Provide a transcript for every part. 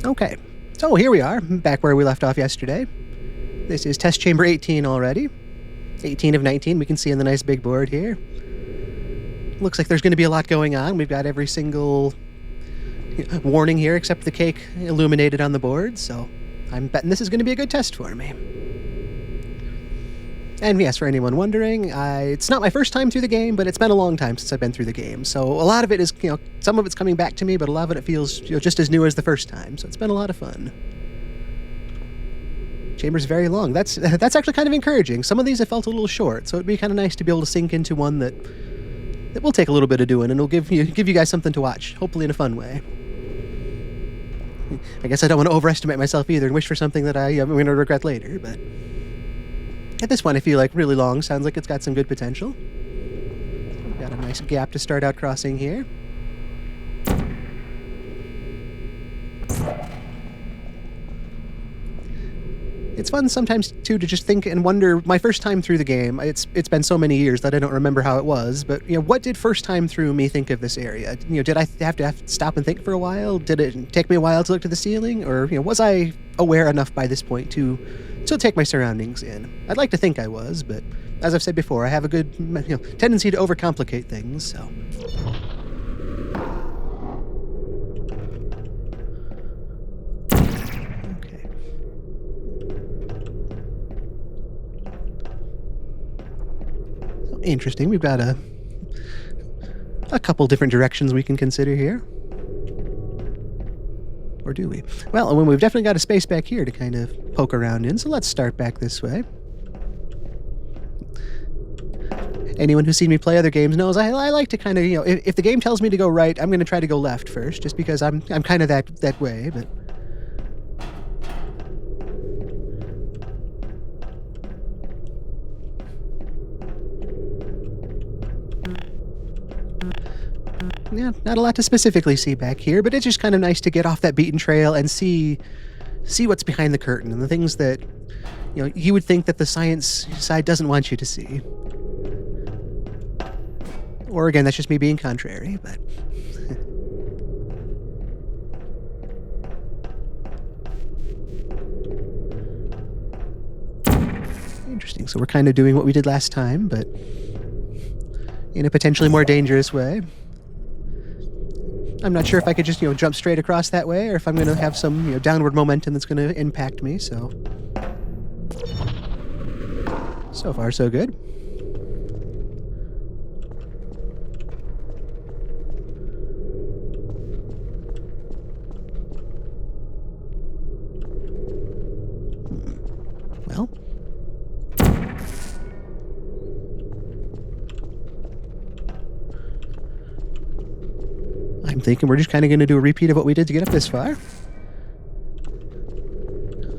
Okay, so here we are, back where we left off yesterday. This is test chamber 18 already. 18 of 19, we can see on the nice big board here. Looks like there's going to be a lot going on. We've got every single warning here except the cake illuminated on the board, so I'm betting this is going to be a good test for me. And yes, for anyone wondering, it's not my first time through the game, but it's been a long time since I've been through the game. So a lot of it is, some of it's coming back to me, but a lot of it feels just as new as the first time. So it's been a lot of fun. Chamber's very long. That's actually kind of encouraging. Some of these have felt a little short, so it'd be kind of nice to be able to sink into one that will take a little bit of doing, and it'll give you guys something to watch, hopefully in a fun way. I guess I don't want to overestimate myself either and wish for something that I'm going to regret later, but at this point I feel like really long sounds like it's got some good potential. We've got a nice gap to start out crossing here. It's fun sometimes, too, to just think and wonder, my first time through the game, it's been so many years that I don't remember how it was, but, what did first time through me think of this area? Did I have to stop and think for a while? Did it take me a while to look to the ceiling? Or, was I aware enough by this point to take my surroundings in? I'd like to think I was, but as I've said before, I have a good, tendency to overcomplicate things, so... Interesting. We've got a couple different directions we can consider here. Or do we? Well, we've definitely got a space back here to kind of poke around in, so let's start back this way. Anyone who's seen me play other games knows I like to kind of, if the game tells me to go right, I'm going to try to go left first, just because I'm kind of that way, but... Yeah, not a lot to specifically see back here, but it's just kind of nice to get off that beaten trail and see what's behind the curtain and the things that, you would think that the science side doesn't want you to see. Or again, that's just me being contrary, but... Interesting, so we're kind of doing what we did last time, but in a potentially more dangerous way. I'm not sure if I could just, jump straight across that way, or if I'm going to have some, downward momentum that's going to impact me, so... So far, so good. Well... I'm thinking we're just kind of going to do a repeat of what we did to get up this far.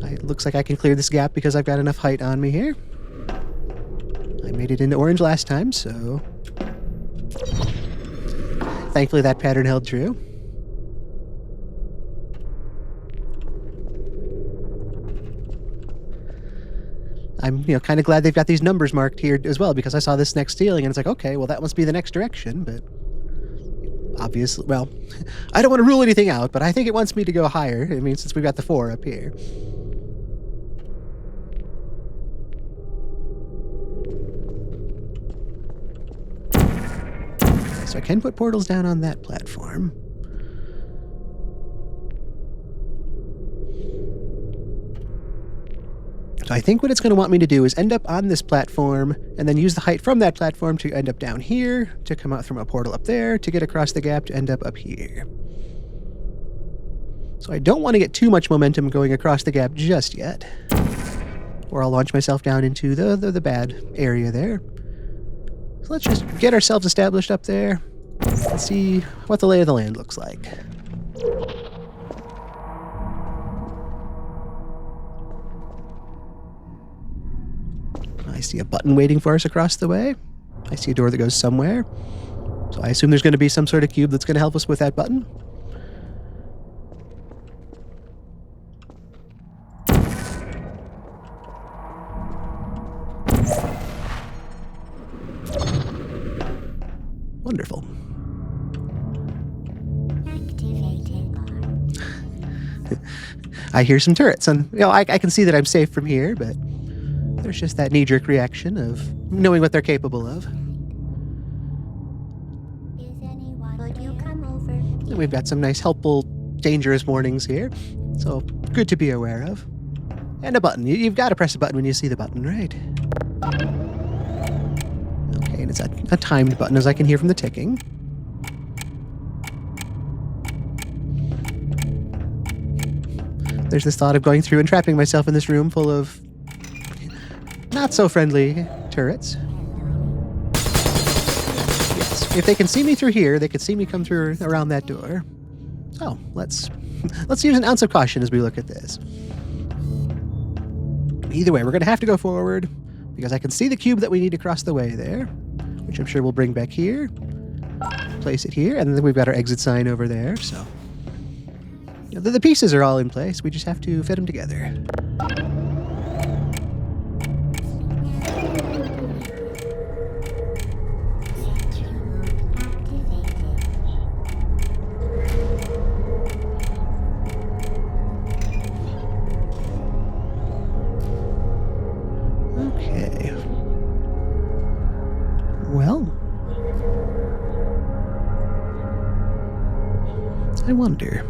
It looks like I can clear this gap because I've got enough height on me here. I made it into orange last time, so... Thankfully that pattern held true. I'm, kind of glad they've got these numbers marked here as well, because I saw this next ceiling and it's like, okay, well that must be the next direction, but... Obviously, well, I don't want to rule anything out, but I think it wants me to go higher. I mean, since we've got the 4 up here. So I can put portals down on that platform. So I think what it's going to want me to do is end up on this platform and then use the height from that platform to end up down here, to come out from a portal up there, to get across the gap to end up here. So I don't want to get too much momentum going across the gap just yet, or I'll launch myself down into the bad area there. So let's just get ourselves established up there and see what the lay of the land looks like. I see a button waiting for us across the way. I see a door that goes somewhere. So I assume there's going to be some sort of cube that's going to help us with that button. Wonderful. I hear some turrets, and I can see that I'm safe from here, but there's just that knee-jerk reaction of knowing what they're capable of. And we've got some nice, helpful, dangerous warnings here, so good to be aware of. And a button. You've got to press a button when you see the button, right? Okay, and it's a timed button, as I can hear from the ticking. There's this thought of going through and trapping myself in this room full of not-so-friendly turrets. Yes, if they can see me through here, they can see me come through around that door. So, let's use an ounce of caution as we look at this. Either way, we're going to have to go forward, because I can see the cube that we need to cross the way there, which I'm sure we'll bring back here, place it here, and then we've got our exit sign over there, so... The pieces are all in place, we just have to fit them together. Okay. Well... I wonder...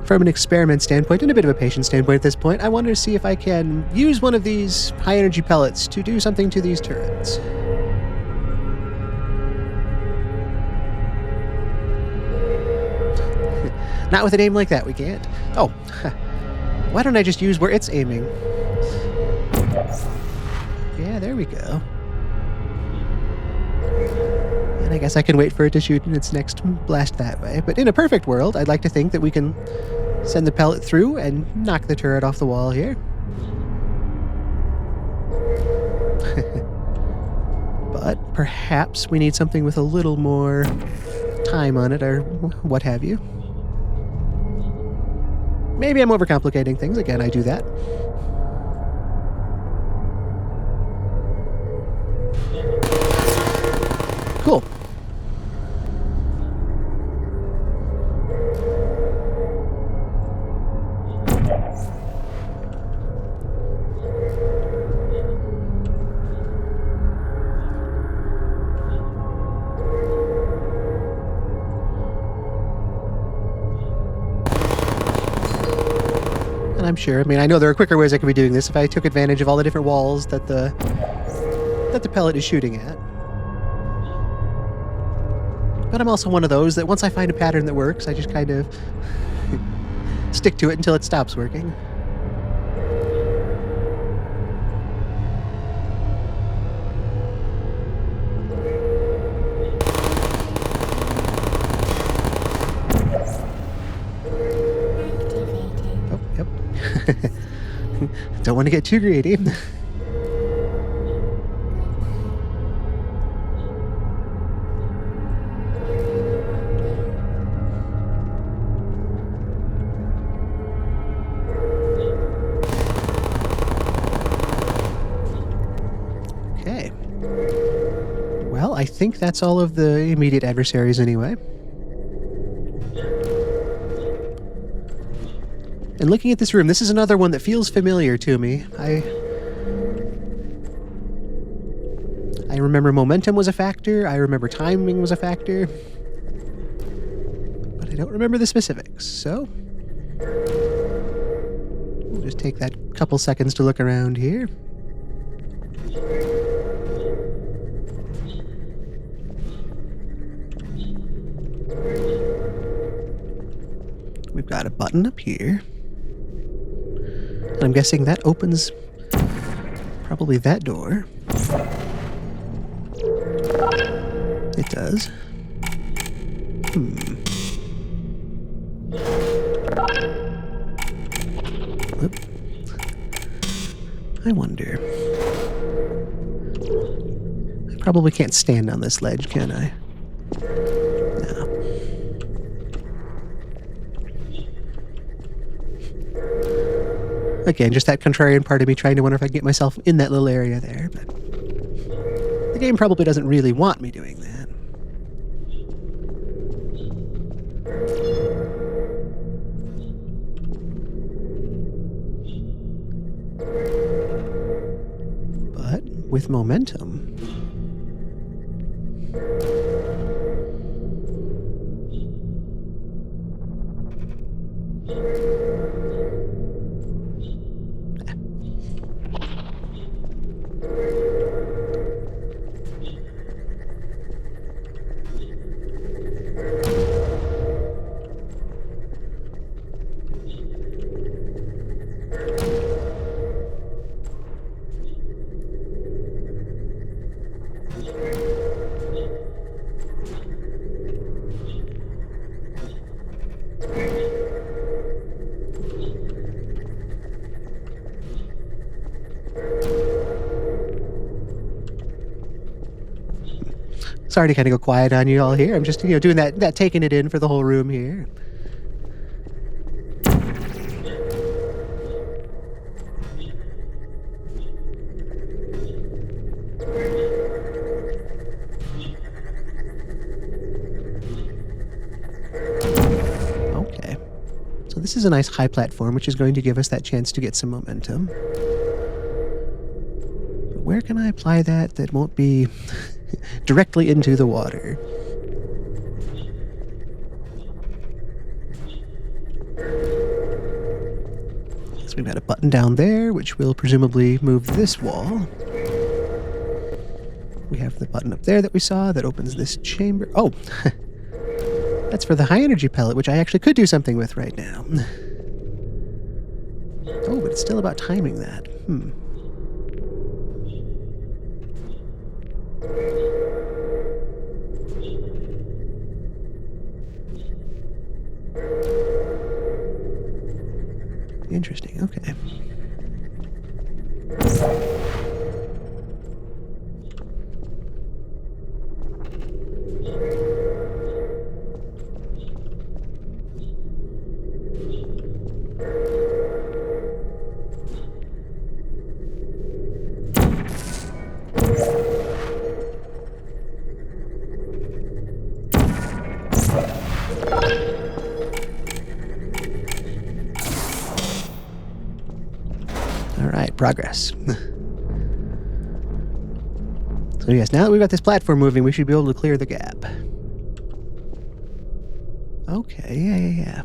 From an experiment standpoint and a bit of a patience standpoint at this point, I wanted to see if I can use one of these high-energy pellets to do something to these turrets. Not with an aim like that, we can't. Oh, why don't I just use where it's aiming? Yeah, there we go. And I guess I can wait for it to shoot in its next blast that way. But in a perfect world, I'd like to think that we can send the pellet through and knock the turret off the wall here. But perhaps we need something with a little more time on it, or what have you. Maybe I'm overcomplicating things. Again, I do that. Cool. And I'm sure, I know there are quicker ways I could be doing this if I took advantage of all the different walls that the pellet is shooting at. But I'm also one of those that once I find a pattern that works, I just kind of stick to it until it stops working. Oh, yep. Don't want to get too greedy. Okay. Well, I think that's all of the immediate adversaries anyway. And looking at this room, this is another one that feels familiar to me. I remember momentum was a factor, I remember timing was a factor, but I don't remember the specifics, so we'll just take that couple seconds to look around here. We've got a button up here. I'm guessing that opens probably that door. It does. Oop. I wonder. I Probably can't stand on this ledge, can I? No. Again, just that contrarian part of me trying to wonder if I can get myself in that little area there, but the game probably doesn't really want me doing that. But with momentum... Sorry to kind of go quiet on you all here. I'm just, doing that taking it in for the whole room here. Okay. So this is a nice high platform, which is going to give us that chance to get some momentum. But where can I apply that won't be... directly into the water? So we've got a button down there, which will presumably move this wall. We have the button up there that we saw that opens this chamber. Oh! That's for the high energy pellet, which I actually could do something with right now. Oh, but it's still about timing that. Interesting, okay. Progress. So yes, now that we've got this platform moving, we should be able to clear the gap. Okay, yeah.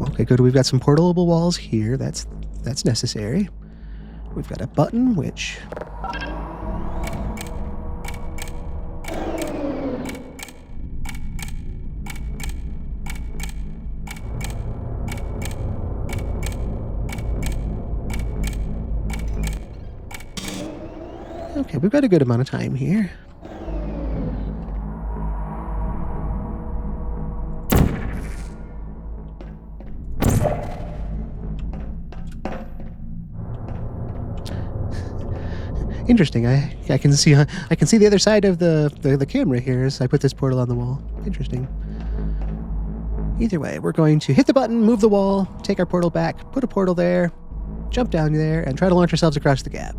Okay, good. We've got some portable walls here. That's necessary. We've got a button, which... Okay, we've got a good amount of time here. Interesting. I can see the other side of the camera here as I put this portal on the wall. Interesting. Either way, we're going to hit the button, move the wall, take our portal back, put a portal there, jump down there, and try to launch ourselves across the gap.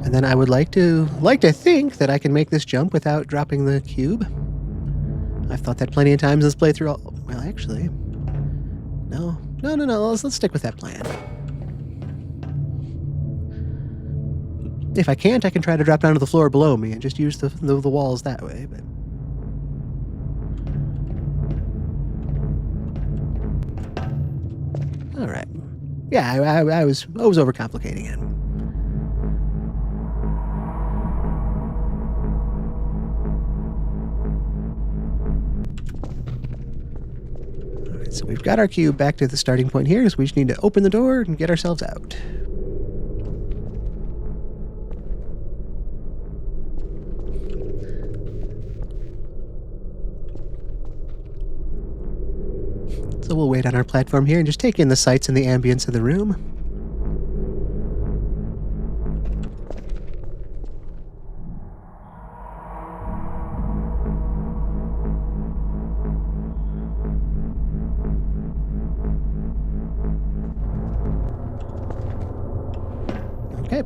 And then I would like to think that I can make this jump without dropping the cube. I've thought that plenty of times in this playthrough. Well, actually, no. Let's stick with that plan. If I can't, I can try to drop down to the floor below me and just use the walls that way. But All right. Yeah, I was overcomplicating it. All right, so we've got our cube back to the starting point here, so we just need to open the door and get ourselves out. So we'll wait on our platform here and just take in the sights and the ambience of the room. Okay.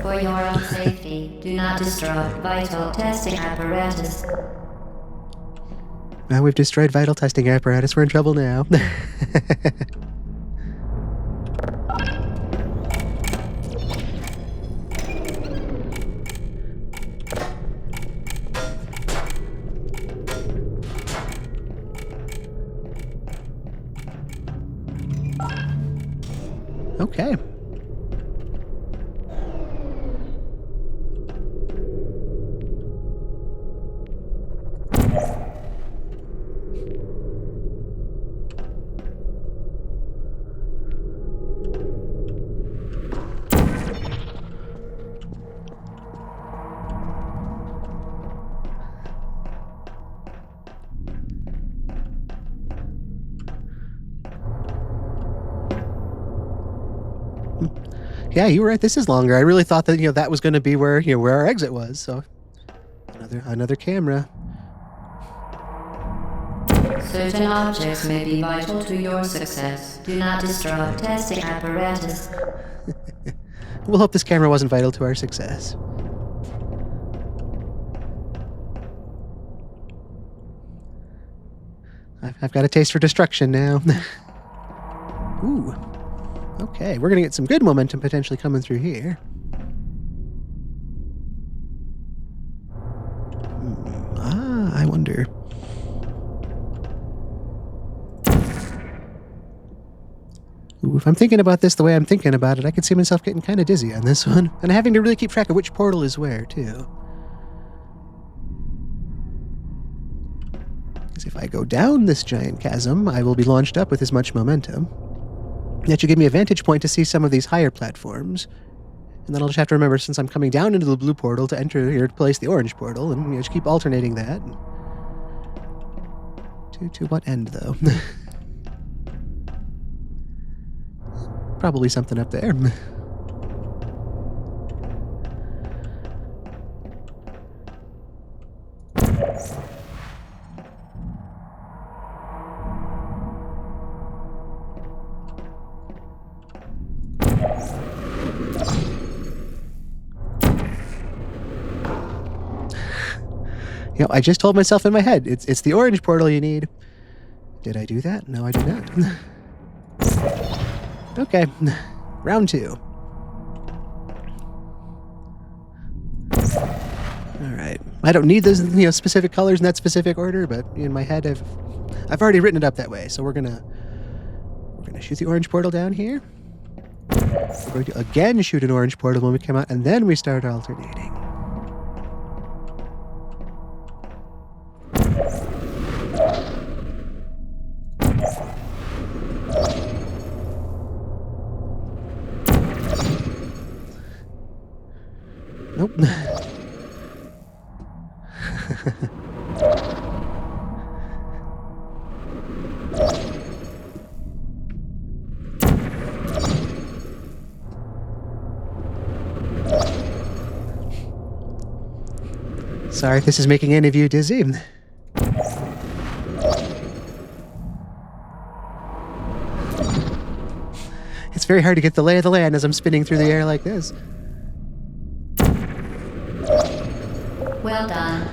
For your own safety, do not destroy vital testing apparatus. Now we've destroyed vital testing apparatus. We're in trouble now. Okay. Yeah, you were right. This is longer. I really thought that that was going to be where where our exit was. So another camera. Certain objects may be vital to your success. Do not destroy testing apparatus. We'll hope this camera wasn't vital to our success. I've got a taste for destruction now. Ooh. Okay, we're going to get some good momentum potentially coming through here. I wonder. Ooh, if I'm thinking about this the way I'm thinking about it, I could see myself getting kind of dizzy on this one. And having to really keep track of which portal is where, too. Because if I go down this giant chasm, I will be launched up with as much momentum. That should give me a vantage point to see some of these higher platforms. And then I'll just have to remember, since I'm coming down into the blue portal, to enter here to place the orange portal, and just keep alternating that. To what end, though? Probably something up there. I just told myself in my head, it's the orange portal you need. Did I do that? No, I did not. Okay, round 2. All right. I don't need those specific colors in that specific order, but in my head I've already written it up that way. So we're gonna shoot the orange portal down here. We're going to again shoot an orange portal when we come out, and then we start alternating. Nope. Sorry if this is making any of you dizzy. It's very hard to get the lay of the land as I'm spinning through the air like this. Well done.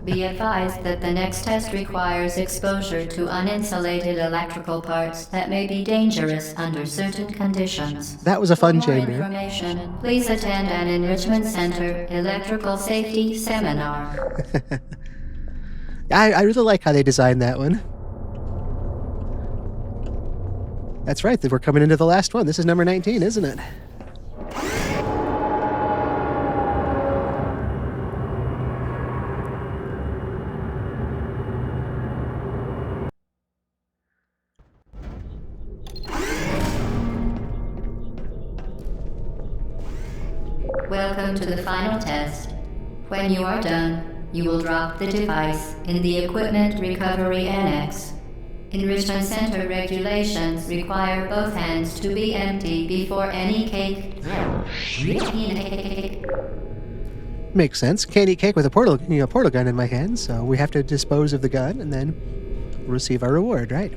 Be advised that the next test requires exposure to uninsulated electrical parts that may be dangerous under certain conditions. That was a fun For more chamber. information, please attend an Enrichment Center Electrical Safety Seminar. I really like how they designed that one. That's right, we're coming into the last one. This is number 19, isn't it? Welcome to the final test. When you are done, you will drop the device in the Equipment Recovery Annex. Enrichment Center regulations require both hands to be empty before any cake. Makes sense. Can't eat cake with a portal gun in my hand, so we have to dispose of the gun and then receive our reward, right?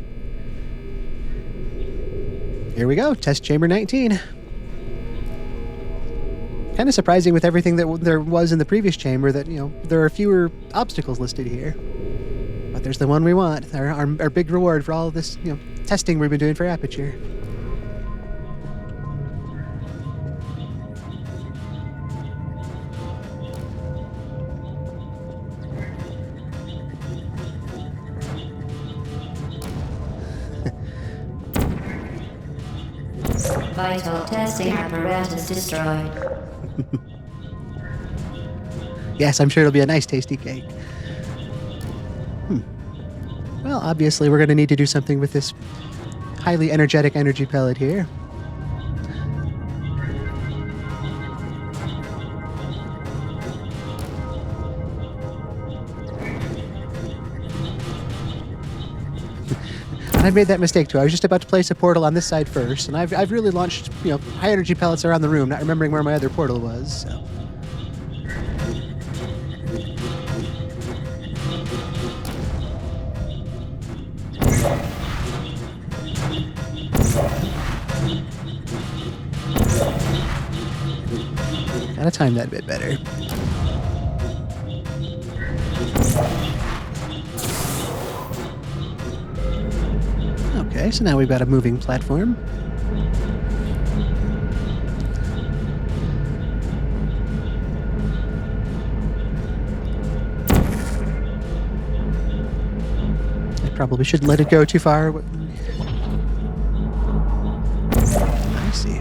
Here we go, test chamber 19. Kind of surprising with everything that there was in the previous chamber that, there are fewer obstacles listed here. But there's the one we want, our big reward for all of this, testing we've been doing for Aperture. Vital testing apparatus destroyed. Yes, I'm sure it'll be a nice, tasty cake. Well, obviously, we're going to need to do something with this highly energetic energy pellet here. And I made that mistake too. I was just about to place a portal on this side first, and I've really launched, high energy pellets around the room, not remembering where my other portal was, so. Gotta time that a bit better. Okay, so now we've got a moving platform. I probably shouldn't let it go too far. I see.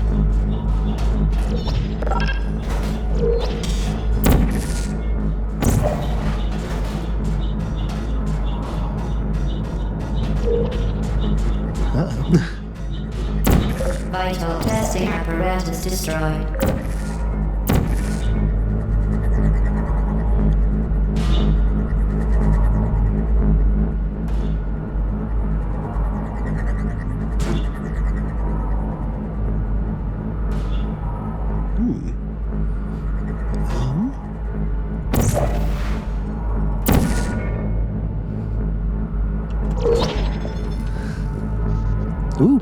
Vital testing apparatus destroyed. Ooh.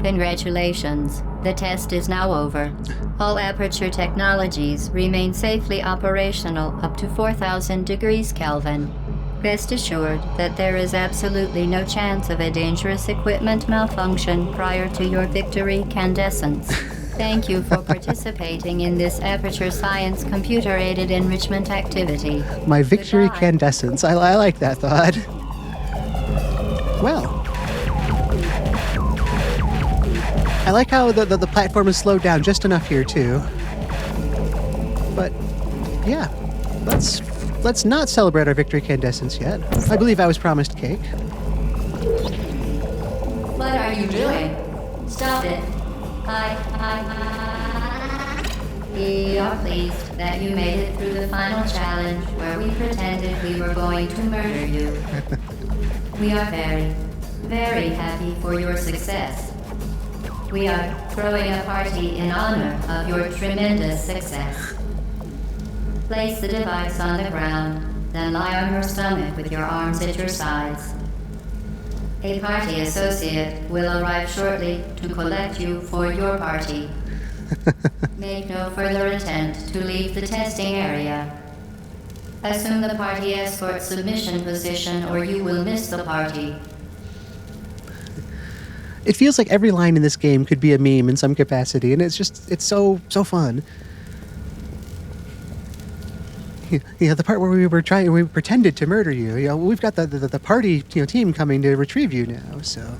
Congratulations. The test is now over. All Aperture technologies remain safely operational up to 4,000 degrees Kelvin. Rest assured that there is absolutely no chance of a dangerous equipment malfunction prior to your victory, Candescence. Thank you for participating in this Aperture Science computer-aided enrichment activity. My victory, Goodbye. Candescence. I like that thought. Well. I like how the platform is slowed down just enough here, too. But, yeah. Let's not celebrate our victory, Candescence, yet. I believe I was promised cake. What are you doing? Stop it. We are pleased that you made it through the final challenge where we pretended we were going to murder you. We are very, very happy for your success. We are throwing a party in honor of your tremendous success. Place the device on the ground, then lie on your stomach with your arms at your sides. A party associate will arrive shortly to collect you for your party. Make no further attempt to leave the testing area. Assume the party escort submission position or you will miss the party. It feels like every line in this game could be a meme in some capacity, and it's so fun. The part where we pretended to murder you. We've got the party, team coming to retrieve you now. So,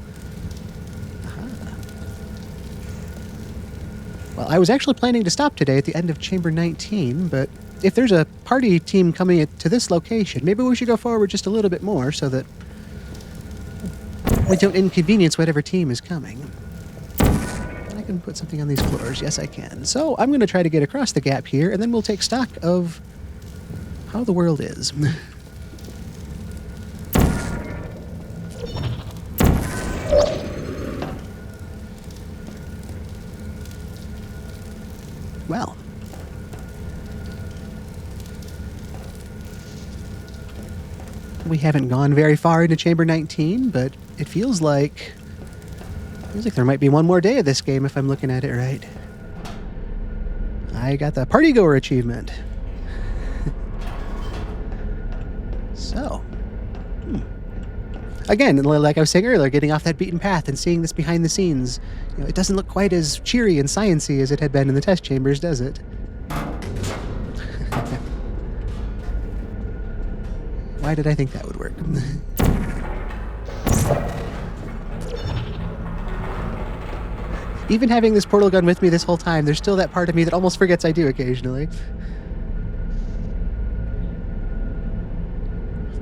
well, I was actually planning to stop today at the end of Chamber 19, but if there's a party team coming to this location, maybe we should go forward just a little bit more so that we don't inconvenience whatever team is coming. I can put something on these floors. Yes, I can. So I'm going to try to get across the gap here, and then we'll take stock of how the world is. Well. We haven't gone very far into Chamber 19, but it feels like there might be one more day of this game if I'm looking at it right. I got the Party Goer achievement. So, again, like I was saying earlier, getting off that beaten path and seeing this behind the scenes, it doesn't look quite as cheery and science-y as it had been in the test chambers, does it? Why did I think that would work? Even having this portal gun with me this whole time, there's still that part of me that almost forgets I do occasionally.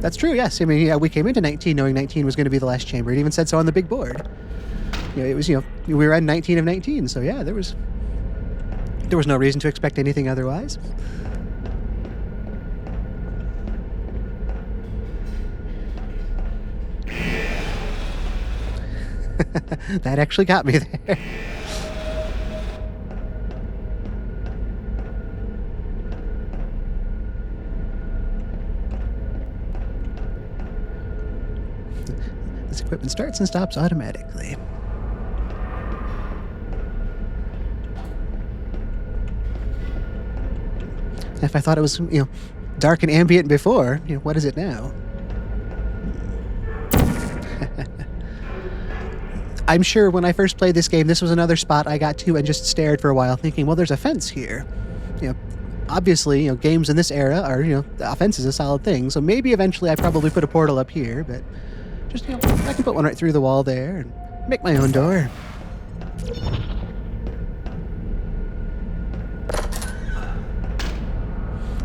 That's true, yes. I mean, we came into 19 knowing 19 was going to be the last chamber. It even said so on the big board. It was, we were at 19 of 19, so yeah, there was no reason to expect anything otherwise. That actually got me there. This equipment starts and stops automatically. If I thought it was, dark and ambient before, what is it now? I'm sure when I first played this game, this was another spot I got to and just stared for a while, thinking, well, there's a fence here. Obviously, games in this era are, a fence is a solid thing, so maybe eventually I probably put a portal up here, but just, I can put one right through the wall there and make my own door.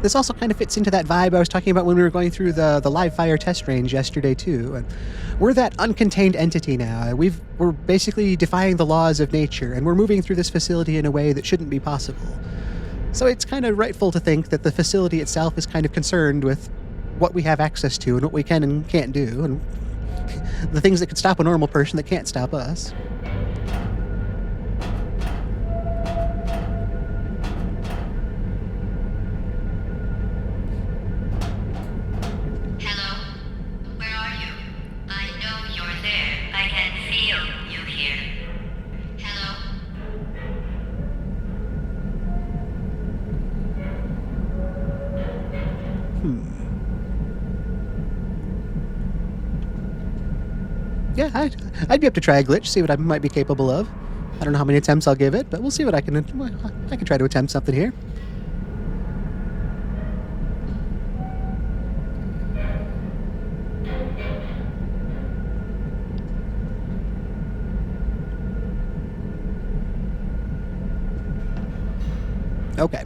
This also kind of fits into that vibe I was talking about when we were going through the live fire test range yesterday, too. And we're that uncontained entity now. We're basically defying the laws of nature, and we're moving through this facility in a way that shouldn't be possible. So it's kind of rightful to think that the facility itself is kind of concerned with what we have access to and what we can and can't do, and the things that could stop a normal person that can't stop us. Yeah, I'd be up to try a glitch, see what I might be capable of. I don't know how many attempts I'll give it, but we'll see what I can try to attempt something here. Okay.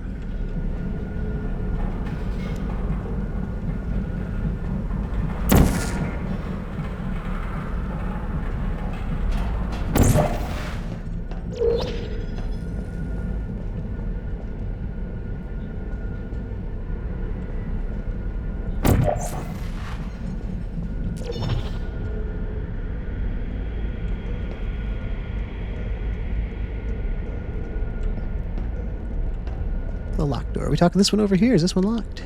The locked door. Are we talking this one over here? Is this one locked?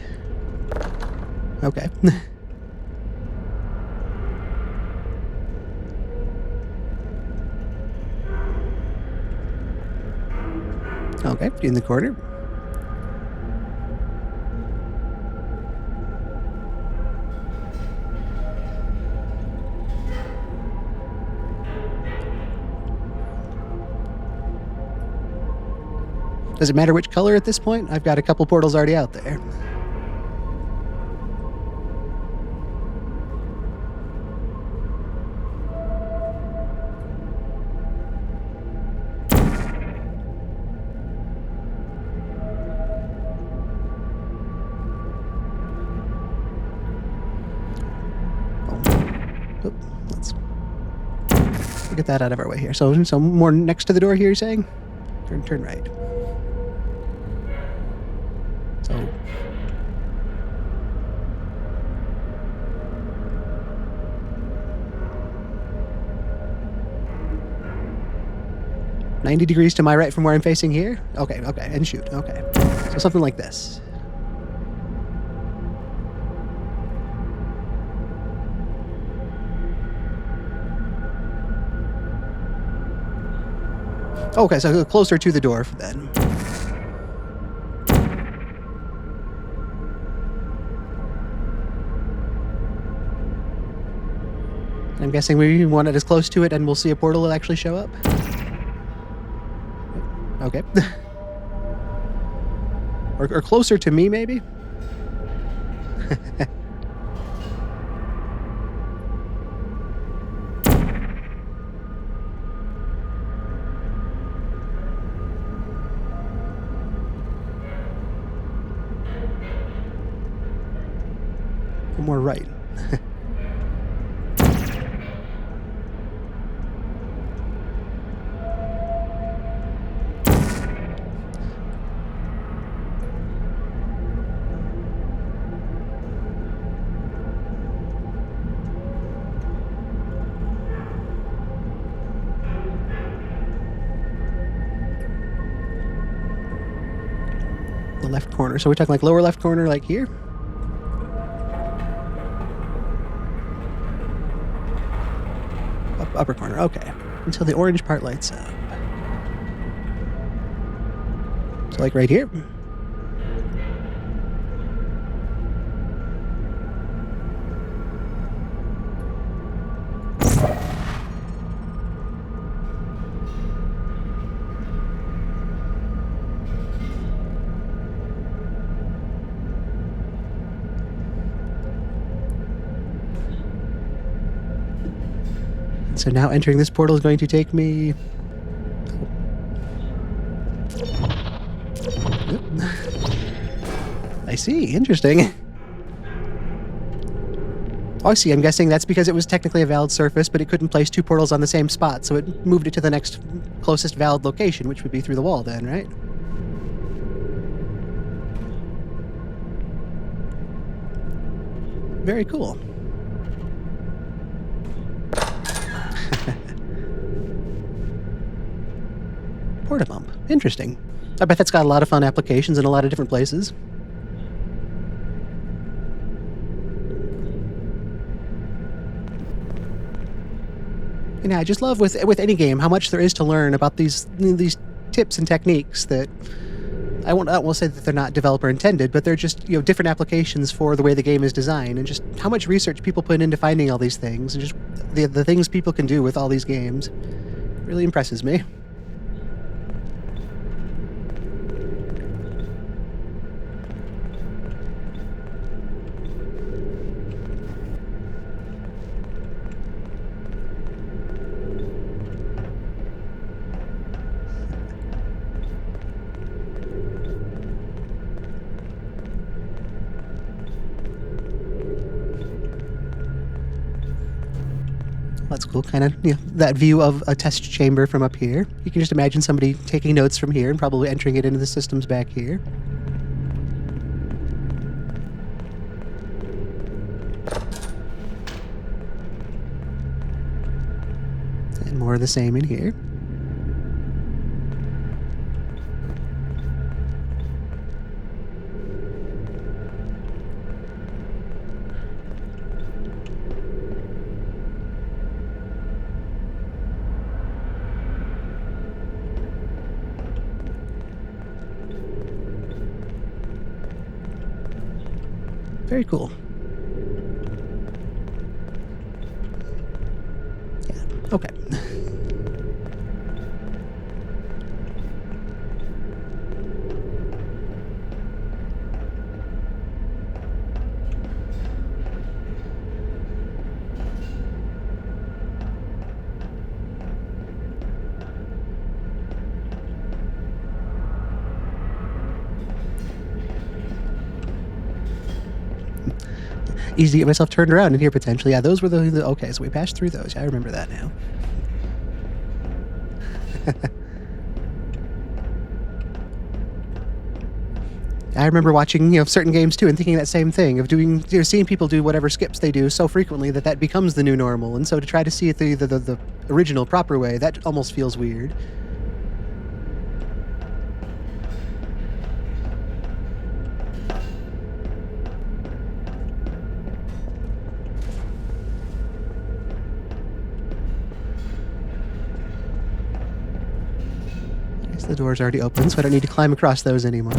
Okay. Okay, in the corner. Does it matter which color at this point? I've got a couple portals already out there. get that out of our way here. So more next to the door here, you're saying? Turn right. So... 90 degrees to my right from where I'm facing here? Okay, and shoot, okay. So something like this. Okay, so closer to the door then. I'm guessing we want it as close to it and we'll see a portal actually show up? Okay. or closer to me, maybe? More right. The left corner. So we're talking like lower left corner, like here? Upper corner, okay. Until the orange part lights up. So like right here? So now entering this portal is going to take me... I see. Interesting. Oh, I see. I'm guessing that's because it was technically a valid surface, but it couldn't place two portals on the same spot, so it moved it to the next closest valid location, which would be through the wall then, right? Very cool. Portabump. Interesting. I bet that's got a lot of fun applications in a lot of different places. And I just love with any game how much there is to learn about these tips and techniques that I won't say that they're not developer intended, but they're just different applications for the way the game is designed, and just how much research people put into finding all these things, and just the things people can do with all these games really impresses me. That's cool, kind of, that view of a test chamber from up here. You can just imagine somebody taking notes from here and probably entering it into the systems back here. And more of the same in here. Very cool. Yeah, okay. Easy to get myself turned around in here, potentially. Yeah, those were the okay, so we passed through those. Yeah, I remember that now. I remember watching, certain games too and thinking that same thing of doing, seeing people do whatever skips they do so frequently that becomes the new normal. And so to try to see it the original proper way, that almost feels weird. I guess the door's already open, so I don't need to climb across those anymore.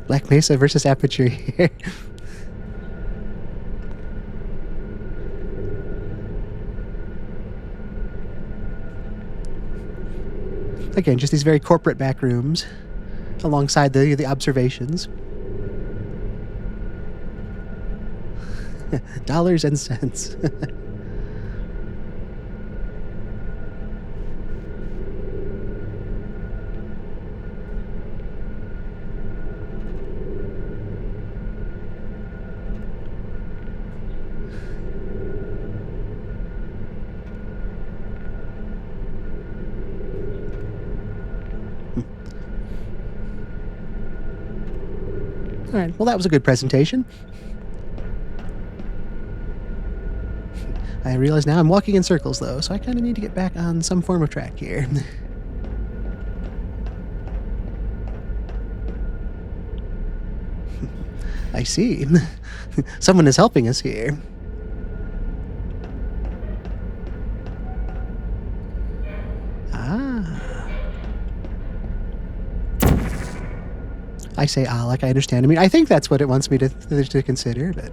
Black Mesa versus Aperture here. Again, just these very corporate back rooms alongside the observations. Dollars and cents. All right, well, that was a good presentation. I realize now I'm walking in circles, though, so I kind of need to get back on some form of track here. I see. Someone is helping us here. I say like I understand. I mean, I think that's what it wants me to consider, but...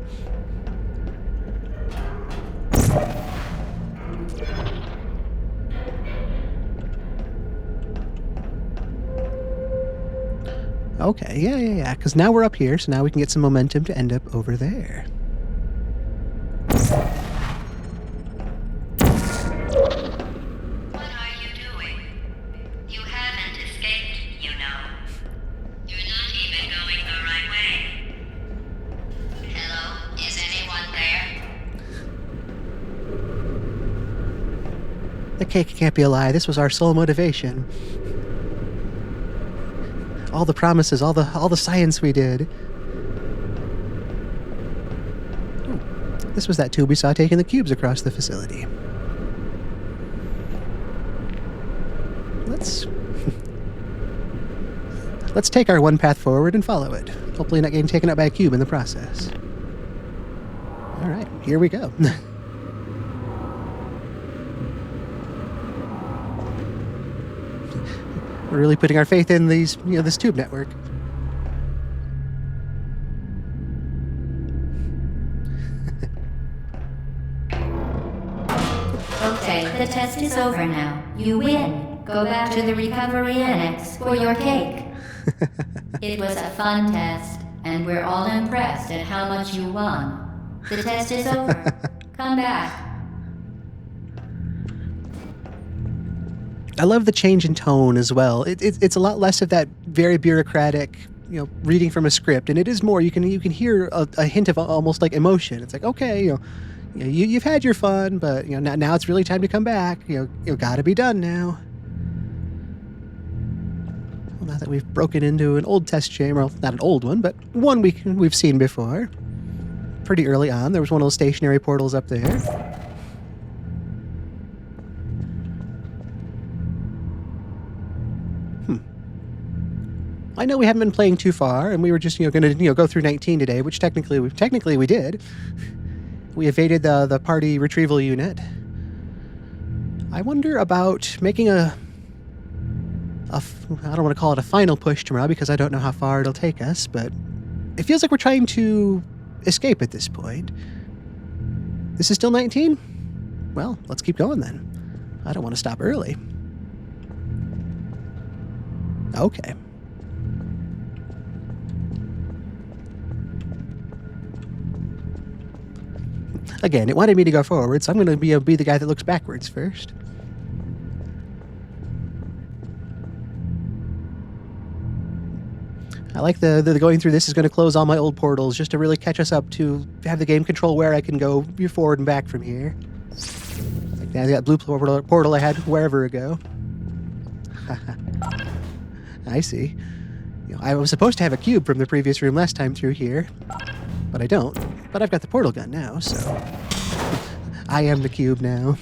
Okay, yeah, because now we're up here, so now we can get some momentum to end up over there. What are you doing? You haven't escaped, you know. You're not even going the right way. Hello? Is anyone there? The cake can't be a lie. This was our sole motivation. All the promises, all the science we did. Ooh, this was that tube we saw taking the cubes across the facility. Let's take our one path forward and follow it. Hopefully not getting taken out by a cube in the process. All right, here we go. We're really putting our faith in these, this tube network. Okay, the test is over now. You win. Go back to the recovery annex for your cake. It was a fun test, and we're all impressed at how much you won. The test is over. Come back. I love the change in tone as well. It's a lot less of that very bureaucratic, reading from a script, and it is more. You can hear a hint of almost like emotion. It's like, okay, you've had your fun, but now it's really time to come back. You got to be done now. Well, now that we've broken into an old test chamber, well, not an old one, but one we've seen before. Pretty early on, there was one of those stationary portals up there. I know we haven't been playing too far, and we were just, going to, go through 19 today, which technically we did. We evaded the party retrieval unit. I wonder about making I don't want to call it a final push tomorrow because I don't know how far it'll take us, but it feels like we're trying to escape at this point. This is still 19? Well, let's keep going then. I don't want to stop early. Okay. Again, it wanted me to go forward, so I'm going to be the guy that looks backwards first. I like the going through this is going to close all my old portals just to really catch us up to have the game control where I can go forward and back from here. Like that blue portal I had wherever ago. I see. I was supposed to have a cube from the previous room last time through here, but I don't. But I've got the portal gun now, so I am the cube now.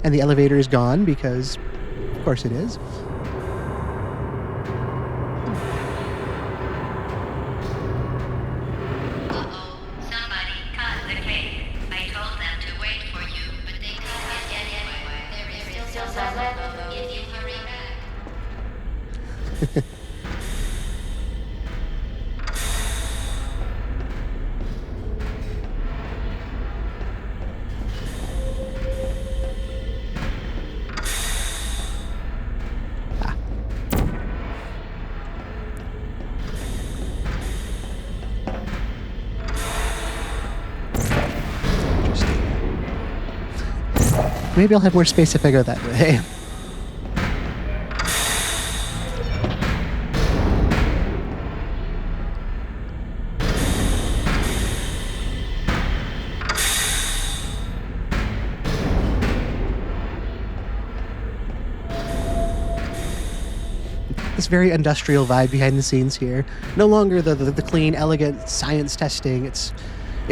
And the elevator is gone because, of course it is. Maybe I'll have more space if I go that way. This very industrial vibe behind the scenes here. No longer the clean, elegant science testing. It's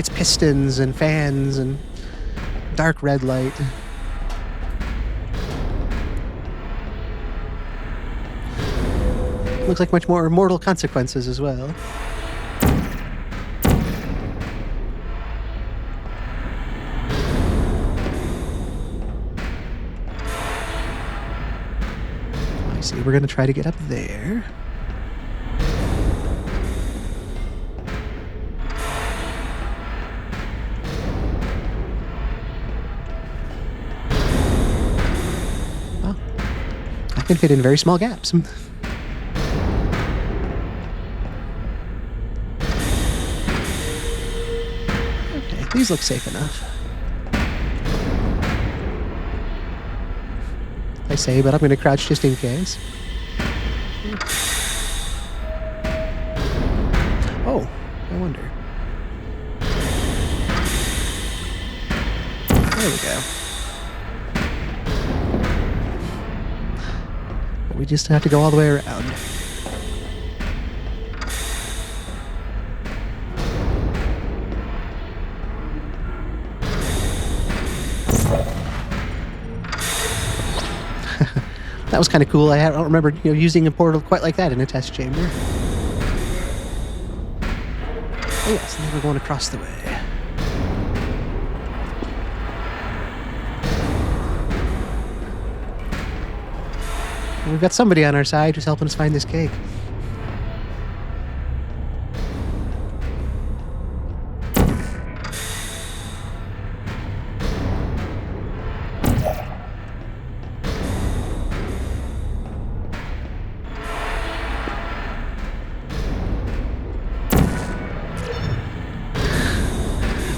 pistons and fans and dark red light. Looks like much more mortal consequences as well. I see, we're going to try to get up there. Well, I can fit in very small gaps. These look safe enough. I say, but I'm going to crouch just in case. Oh, I wonder. There we go. We just have to go all the way around. That was kind of cool. I don't remember, using a portal quite like that in a test chamber. Oh yes, and then we're going across the way. And we've got somebody on our side who's helping us find this cake.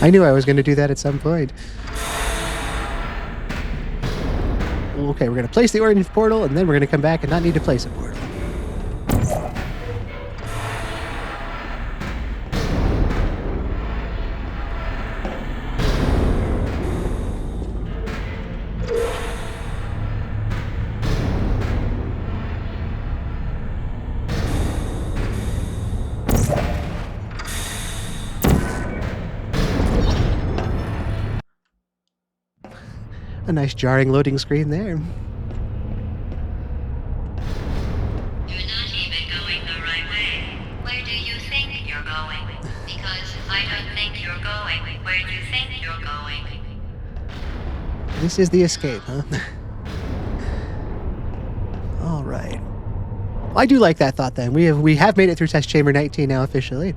I knew I was going to do that at some point. Okay, we're going to place the orange portal, and then we're going to come back and not need to place a portal. A nice jarring loading screen there. You're not even going the right way. Where do you think you're going? Because I don't think you're going where you think you're going. This is the escape, huh? All right. Well, I do like that thought then. We have made it through test chamber 19 now officially.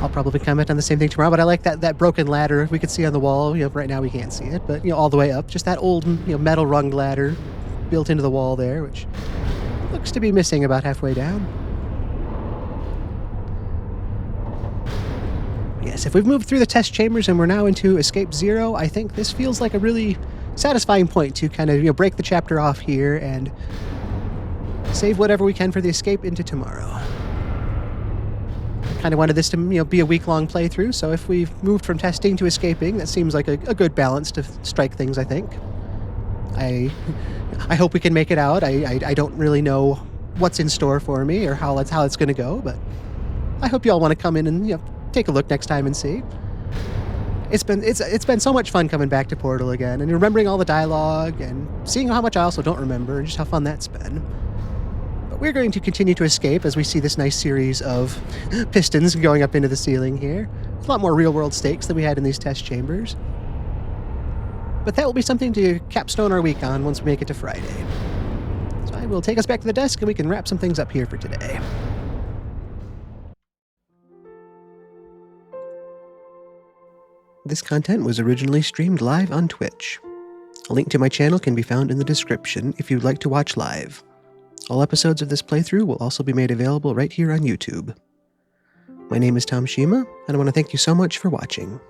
I'll probably comment on the same thing tomorrow, but I like that broken ladder we could see on the wall. Right now we can't see it, but all the way up, just that old metal runged ladder built into the wall there, which looks to be missing about halfway down. Yes, if we've moved through the test chambers and we're now into Escape 0, I think this feels like a really satisfying point to kind of, break the chapter off here and save whatever we can for the escape into tomorrow. I kind of wanted this to, be a week-long playthrough, so if we've moved from testing to escaping, that seems like a good balance to strike things, I think. I hope we can make it out. I don't really know what's in store for me or how it's going to go, but I hope you all want to come in and take a look next time and see. It's been so much fun coming back to Portal again and remembering all the dialogue and seeing how much I also don't remember and just how fun that's been. But we're going to continue to escape as we see this nice series of pistons going up into the ceiling here. It's a lot more real-world stakes than we had in these test chambers. But that will be something to capstone our week on once we make it to Friday. So I will take us back to the desk and we can wrap some things up here for today. This content was originally streamed live on Twitch. A link to my channel can be found in the description if you'd like to watch live. All episodes of this playthrough will also be made available right here on YouTube. My name is Tom Shima, and I want to thank you so much for watching.